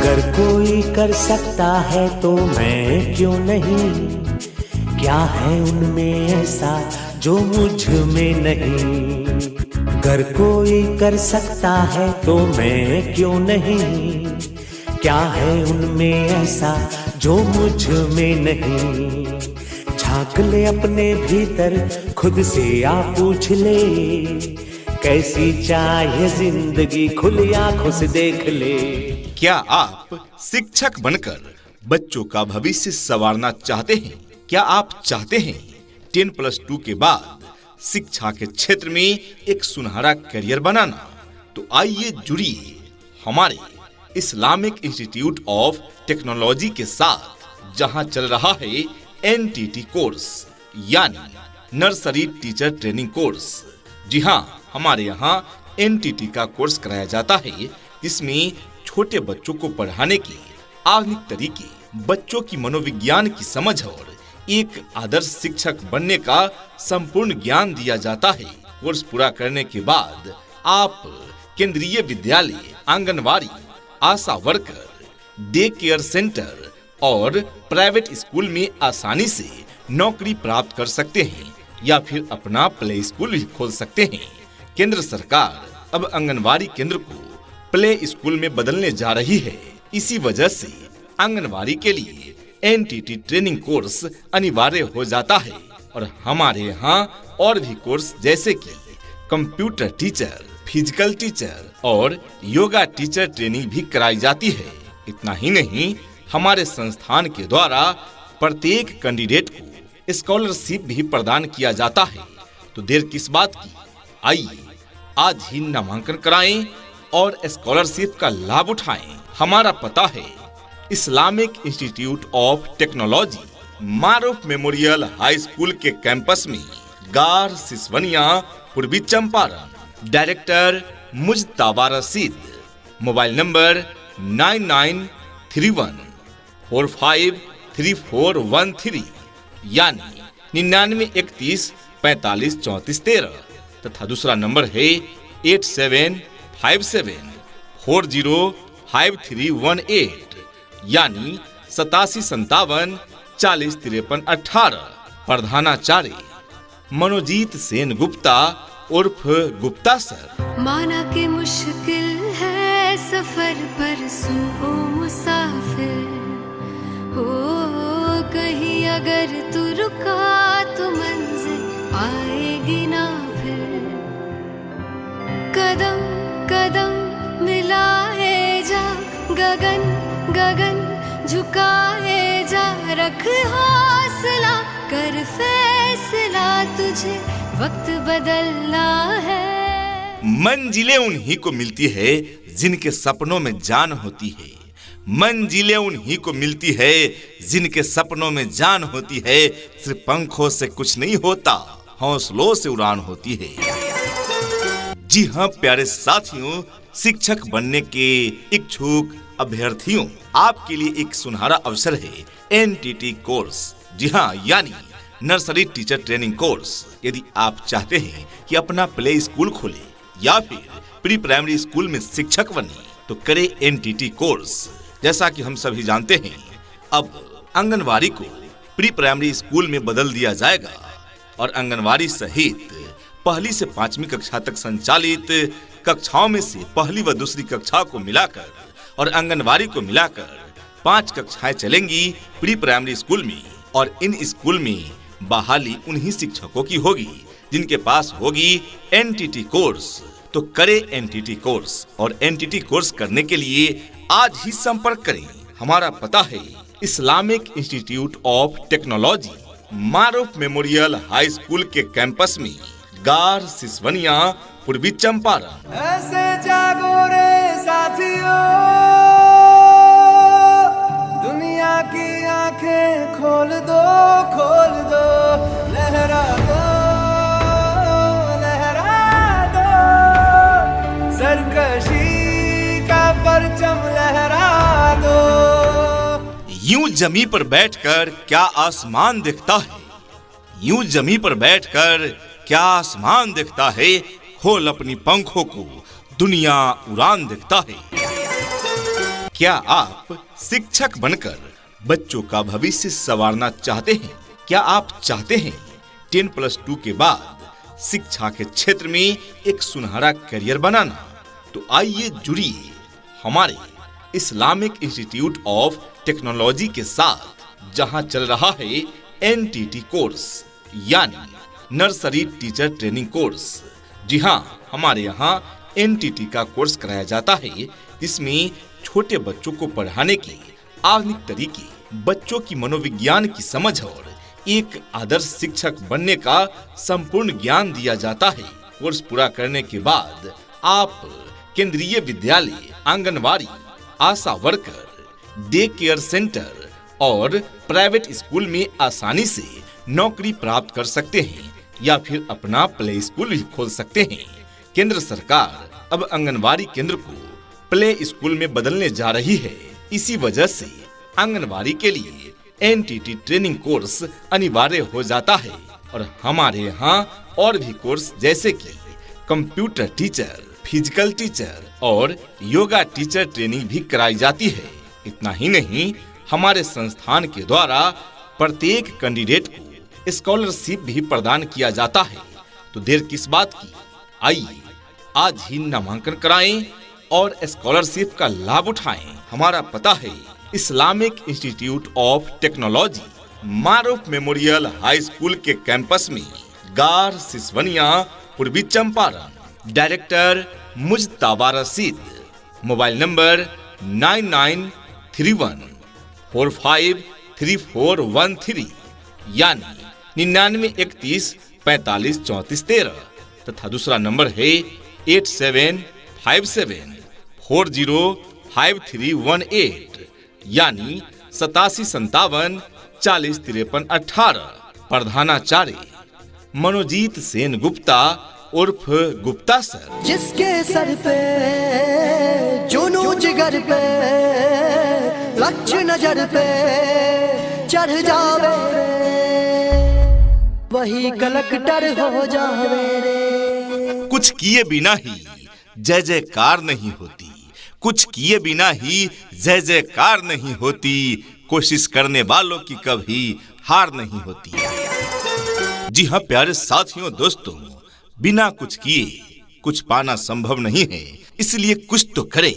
अगर कोई कर सकता है तो मैं क्यों नहीं, क्या है उनमें ऐसा जो मुझ में नहीं। अगर कोई कर सकता है तो मैं क्यों नहीं, क्या है उनमें ऐसा जो मुझ में नहीं। झांक ले अपने भीतर, खुद से आ पूछ ले, कैसी चाहे जिंदगी, खुली आंखों से देख ले। क्या आप शिक्षक बनकर बच्चों का भविष्य संवारना चाहते हैं? क्या आप चाहते हैं 10+2 के बाद शिक्षा के क्षेत्र में एक सुनहरा करियर बनाना? तो आइए जुड़िए हमारे इस्लामिक इंस्टीट्यूट ऑफ टेक्नोलॉजी के साथ, जहां चल रहा है NTT कोर्स यानी नर्सरी टीचर ट्रेनिंग कोर्स। जी हां, हमारे यहां NTT का कोर्स कराया जाता है, जिसमें छोटे बच्चों को पढ़ाने के आधुनिक तरीके, बच्चों की मनोविज्ञान की समझ और एक आदर्श शिक्षक बनने का संपूर्ण ज्ञान दिया जाता है। कोर्स पूरा करने के बाद आप केंद्रीय विद्यालय, आंगनवाड़ी, आशा वर्कर, डे केयर सेंटर और प्राइवेट स्कूल में आसानी से नौकरी प्राप्त कर सकते हैं या फिर अपना प्ले स्कूल भी खोल सकते हैं। केंद्र सरकार अब आंगनवाड़ी केंद्र को प्ले स्कूल में बदलने जा रही है। इसी वजह से आंगनवाड़ी के लिए NTT ट्रेनिंग कोर्स अनिवार्य हो जाता है। और हमारे यहाँ और भी कोर्स जैसे कि कंप्यूटर टीचर, फिजिकल टीचर और योगा टीचर ट्रेनिंग भी कराई जाती है। इतना ही नहीं, हमारे संस्थान के द्वारा प्रत्येक कैंडिडेट को स्कॉलरशिप भी प्रदान किया जाता है। तो देर किस बात की, आइए आज ही नामांकन कराएं और स्कॉलरशिप का लाभ उठाएं। हमारा पता है Islamic Institute of Technology, Maroof Memorial High School के कैंपस में, Gar Siswania, Purvi Champaran. Director Mujtaba Rashid. Mobile number 9931453413 यानी 9931453413 तथा दूसरा नंबर है 8757405318 यानी 8757405318। प्रधानाचार्य मनोजीत सेन गुप्ता उर्फ गुप्ता सर। माना के मुश्किल है सफर पर, सुनो मुसाफिर हो, कहीं अगर तू रुका तो मंजिल आएगी ना फिर। कदम कदम मिलाए जा, गगन गगन झुकाए जा, रख हौसला, कर फैसला, तुझे वक्त बदलना है। मंजिलें उन्हीं को मिलती है जिनके सपनों में जान होती है। मंजिलें उन्हीं को मिलती है जिनके सपनों में जान होती है। सिर्फ पंखों से कुछ नहीं होता, हौसलों से उड़ान होती है। जी हाँ प्यारे साथियों, शिक्षक बनने के इच्छुक अभ्यर्थियों, आपके लिए एक सुनहरा अवसर है NTT कोर्स। जी हाँ, यानी नर्सरी टीचर ट्रेनिंग कोर्स। यदि आप चाहते हैं कि अपना प्ले स्कूल खोले या फिर प्री प्राइमरी स्कूल में शिक्षक बने, तो करें NTT कोर्स। जैसा कि हम सभी जानते हैं, अब आंगनवाड़ी को प्री प्राइमरी स्कूल में बदल दिया जाएगा और आंगनवाड़ी सहित पहली से 5वीं कक्षा तक संचालित कक्षाओं में से पहली व दूसरी कक्षा को मिलाकर और आंगनवाड़ी को मिलाकर 5 कक्षाएं चलेंगी प्री प्राइमरी स्कूल में। और इन स्कूल में बहाली उन्हीं शिक्षकों की होगी जिनके पास होगी NTT कोर्स। तो करें NTT कोर्स और NTT कोर्स करने के लिए आज ही संपर्क करें। हमारा पता है Islamic Institute of Technology, Maroof Memorial High School के कैंपस में, गार सिसवनिया, पूर्वी चंपारण। ऐसे जागो रे साथियों, दुनिया की आंखें खोल दो, खोल दो, लहरा दो, लहरा दो, सरकशी का परचम लहरा दो। यूं जमी पर बैठकर क्या आसमान दिखता है, यूं जमी पर बैठकर क्या आसमान दिखता है, खोल अपनी पंखों को, दुनिया उड़ान दिखता है। क्या आप शिक्षक बनकर बच्चों का भविष्य संवारना चाहते हैं? क्या आप चाहते हैं 10+2 के बाद शिक्षा के क्षेत्र में एक सुनहरा करियर बनाना? तो आइए जुड़िए हमारे इस्लामिक इंस्टीट्यूट ऑफ टेक्नोलॉजी के साथ, जहां चल रहा है NTT कोर्स यानी नर्सरी टीचर ट्रेनिंग कोर्स। जी हां, हमारे यहां NTT का कोर्स कराया जाता है, जिसमें छोटे बच्चों को पढ़ाने के आधुनिक तरीके, बच्चों की मनोविज्ञान की समझ और एक आदर्श शिक्षक बनने का संपूर्ण ज्ञान दिया जाता है। कोर्स पूरा करने के बाद आप केंद्रीय विद्यालय, आंगनवाड़ी, आशा वर्कर, डे केयर सेंटर और प्राइवेट स्कूल में आसानी से नौकरी प्राप्त कर सकते हैं या फिर अपना प्ले स्कूल भी खोल सकते हैं। केंद्र सरकार अब आंगनवाड़ी केंद्र को प्ले स्कूल में बदलने जा रही है। इसी वजह से आंगनवाड़ी के लिए NTT ट्रेनिंग कोर्स अनिवार्य हो जाता है और हमारे यहाँ और भी कोर्स जैसे कि कंप्यूटर टीचर, फिजिकल टीचर और योगा टीचर ट्रेनिंग भी कराई जाती है। इतना ही नहीं, हमारे संस्थान के द्वारा प्रत्येक कैंडिडेट को स्कॉलरशिप भी प्रदान किया जाता है। तो देर किस बात की, आइए आज ही नामांकन कराएं और स्कॉलरशिप का लाभ उठाएं। हमारा पता है Islamic Institute of Technology, Maroof Memorial High School के कैंपस में, Gar Siswania, Purvi Champaran. Director Mujtaba Rashid. Mobile number 9931453413 यानी 9931453413 तथा दूसरा नंबर है 8757405318 यानी 8757405318। प्रधानाचार्य मनोजीत सेन गुप्ता उर्फ गुप्ता सर। जिसके सर पे जुनू जिगर पे लक्ष्य नजर पे चढ़ जावे रे, वही कलेक्टर हो जावे रे। कुछ किए बिना ही जय जयकार नहीं होती, कुछ किए बिना ही जय जयकार नहीं होती, कोशिश करने वालों की कभी हार नहीं होती। जी हाँ प्यारे साथियों, दोस्तों, बिना कुछ किए कुछ पाना संभव नहीं है, इसलिए कुछ तो करें।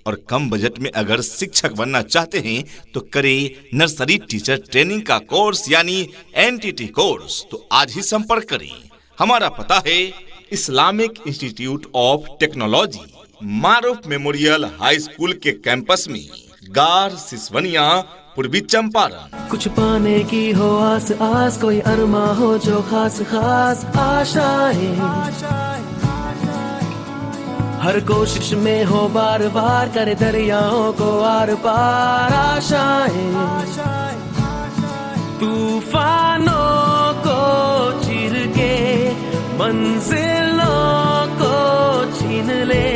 और कम बजट में अगर शिक्षक बनना चाहते हैं तो करें नर्सरी टीचर ट्रेनिंग का कोर्स यानी NTT कोर्स। तो आज ही संपर्क करें। हमारा पता है Islamic Institute of Technology, Maroof Memorial High School के कैंपस में, गार सिसवनिया, पूर्वी चंपारण। कुछ पाने की हो आस आस, कोई अरमा हो जो खास खास आशाएं, हर कोशिश में हो बार बार, करे दरियाओं को आर पार आशाएं, तूफानों को चीर के मंजिलों को छीन ले,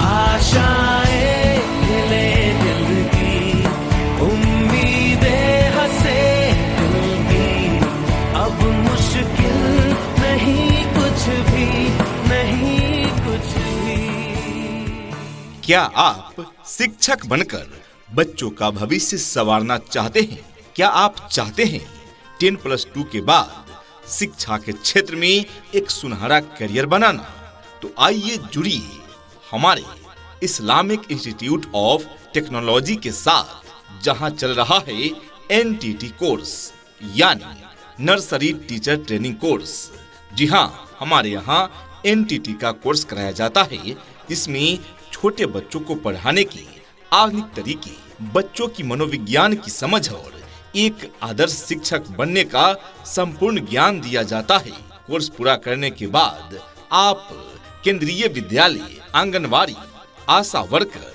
आशाएं हिले दिल की, उम्मीदें हंसे दिल की, अब मुश्किल नहीं कुछ भी, नहीं कुछ भी। क्या आप शिक्षक बनकर बच्चों का भविष्य संवारना चाहते हैं? क्या आप चाहते हैं 10+2 के बाद शिक्षा के क्षेत्र में एक सुनहरा करियर बनाना? तो आइए जुड़िए हमारे इस्लामिक इंस्टीट्यूट ऑफ टेक्नोलॉजी के साथ, जहां चल रहा है NTT कोर्स यानी नर्सरी टीचर ट्रेनिंग कोर्स। जी हां, हमारे यहां NTT का कोर्स कराया जाता है, जिसमें छोटे बच्चों को पढ़ाने के आधुनिक तरीके, बच्चों की मनोविज्ञान की समझ और एक आदर्श शिक्षक बनने का संपूर्ण ज्ञान दिया जाता है। कोर्स पूरा करने के बाद आप केंद्रीय विद्यालय, आंगनवाड़ी, आशा वर्कर,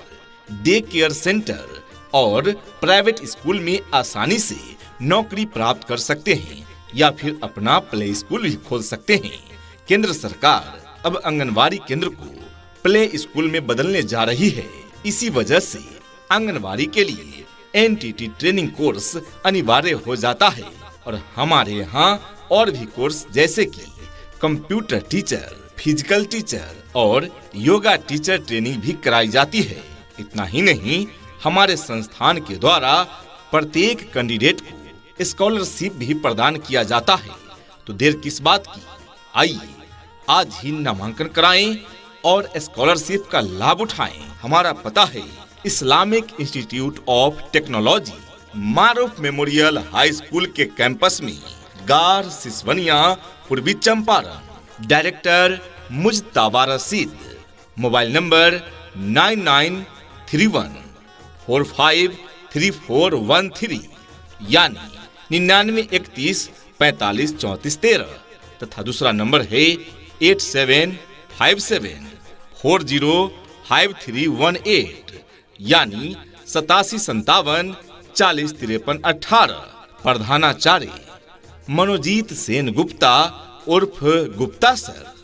डे केयर सेंटर और प्राइवेट स्कूल में आसानी से नौकरी प्राप्त कर सकते हैं या फिर अपना प्ले स्कूल भी खोल सकते हैं। केंद्र सरकार अब आंगनवाड़ी केंद्र को प्ले स्कूल में बदलने जा रही है। इसी वजह से आंगनवाड़ी के लिए NTT ट्रेनिंग कोर्स अनिवार्य हो जाता है और हमारे यहाँ और भी कोर्स जैसे कि कंप्यूटर टीचर, फिजिकल टीचर और योगा टीचर ट्रेनिंग भी कराई जाती है। इतना ही नहीं, हमारे संस्थान के द्वारा प्रत्येक कैंडिडेट को स्कॉलरशिप भी प्रदान किया जाता है। तो देर किस बात की, आइए आज ही नामांकन कराएं और स्कॉलरशिप का लाभ उठाएं। हमारा पता है Islamic Institute of Technology, Maroof Memorial High School के कैंपस में, Gar Siswania, Purvi Champaran. Director Mujtaba Rashid. Mobile number 9931453413 यानी 9931453413 तथा दूसरा नंबर है 8757405318 यानी 8757405318। प्रधानाचार्य मनोजीत सेन गुप्ता उर्फ गुप्ता सर।